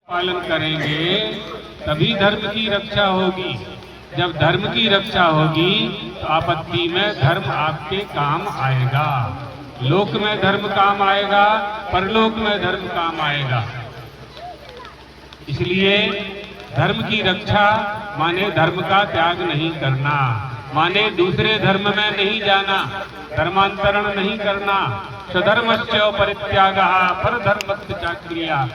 पालन करेंगे तभी धर्म की रक्षा होगी। जब धर्म की रक्षा होगी तो आपत्ति में धर्म आपके काम आएगा। लोक में धर्म काम आएगा, परलोक में धर्म काम आएगा। इसलिए धर्म की रक्षा माने धर्म का त्याग नहीं करना, माने दूसरे धर्म में नहीं जाना, धर्मांतरण नहीं करना। स्वधर्मस्य परित्यागः परधर्मस्य चाक्रिया।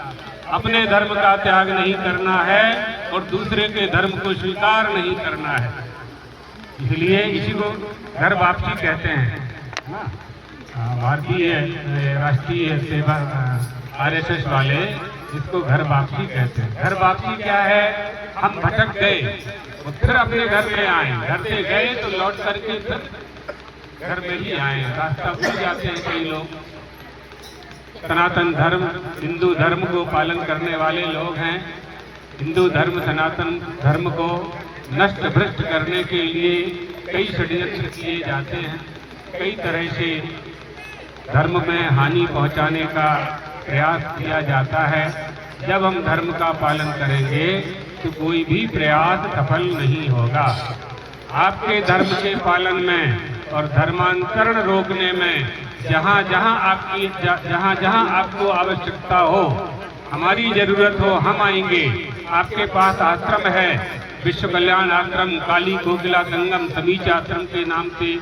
अपने धर्म का त्याग नहीं करना है और दूसरे के धर्म को स्वीकार नहीं करना है। इसलिए इसी को घर वापसी कहते हैं। भारतीय राष्ट्रीय सेवा RSS वाले इसको घर वापसी कहते हैं। घर वापसी क्या है? हम भटक गए और फिर अपने घर में आए, घर से गए तो लौट करके फिर घर में ही आए। रास्ता भूल जाते हैं कई लोग। सनातन धर्म हिंदू धर्म को पालन करने वाले लोग हैं। हिंदू धर्म सनातन धर्म को नष्ट भ्रष्ट करने के लिए कई षड्यंत्र किए जाते हैं। कई तरह से धर्म में हानि पहुंचाने का प्रयास किया जाता है। जब हम धर्म का पालन करेंगे तो कोई भी प्रयास सफल नहीं होगा। आपके धर्म के पालन में और धर्मांतरण रोकने में जहाँ जहाँ आपको आवश्यकता हो, हमारी जरूरत हो, हम आएंगे। आपके पास आश्रम है, विश्व कल्याण आश्रम, काली कोकिला संगम समीचा आश्रम के नाम से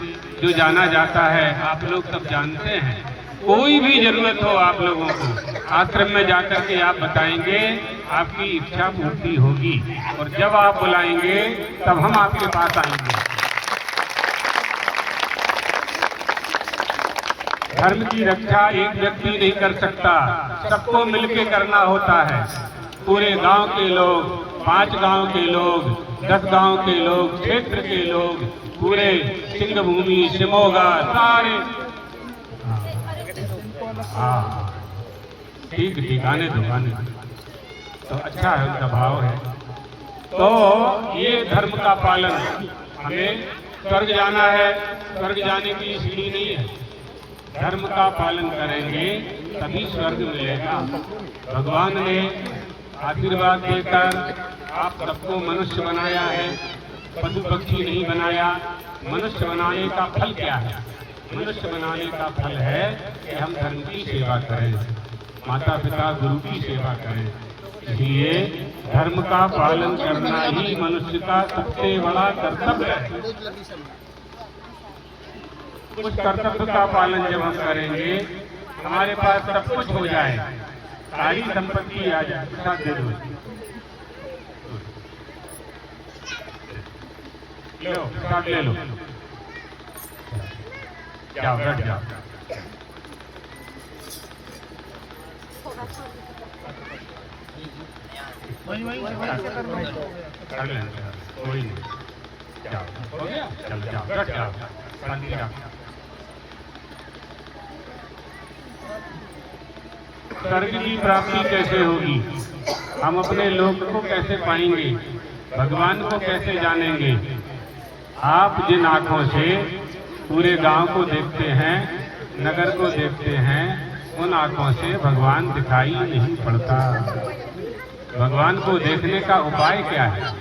जो जाना जाता है, आप लोग सब जानते हैं। कोई भी जरूरत हो आप लोगों को, आश्रम में जाकर के आप बताएंगे, आपकी इच्छा पूर्ति होगी। और जब आप बुलाएंगे तब हम आपके पास आएंगे। धर्म की रक्षा एक व्यक्ति नहीं कर सकता, सबको मिलके करना होता है। पूरे गांव के लोग, 5 गांव के लोग, 10 गांव के लोग, क्षेत्र के लोग, पूरे सिंहभूमि शिमोगा सारे। ठीक आने दो। तो अच्छा है, उनका भाव है। तो ये धर्म का पालन, हमें स्वर्ग जाना है, स्वर्ग जाने की सीढ़ी नहीं है। धर्म का पालन करेंगे तभी स्वर्ग मिलेगा। भगवान ने आशीर्वाद देकर आप सबको मनुष्य बनाया है, पशु पक्षी नहीं बनाया। मनुष्य बनाने का फल क्या है? मनुष्य बनाने का फल है कि हम धर्म की सेवा करें, माता पिता गुरु की सेवा करें। इसलिए धर्म का पालन करना ही मनुष्य का सबसे बड़ा कर्तव्य है। उस कर्तव्य का पालन जब हम करेंगे, हमारे पास सब कुछ हो जाए, सारी संपत्ति आ जाए। साथ दे दो, लो साथ ले लो, जाओ बैठ जाओ। कर लेंगे, कोई नहीं। जाओ, हो गया, चलो जाओ बैठ जाओ, शांति रखो। स्वर्ग की प्राप्ति कैसे होगी? हम अपने लोक को कैसे पाएंगे? भगवान को कैसे जानेंगे? आप जिन आंखों से पूरे गांव को देखते हैं, नगर को देखते हैं, उन आंखों से भगवान दिखाई नहीं पड़ता। भगवान को देखने का उपाय क्या है?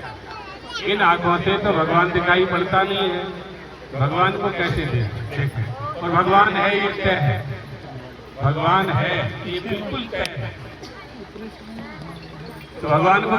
इन आंखों से तो भगवान दिखाई पड़ता नहीं है। भगवान को कैसे देखें? और भगवान है ये तय है, भगवान है ये बिल्कुल तय है। तो भगवान को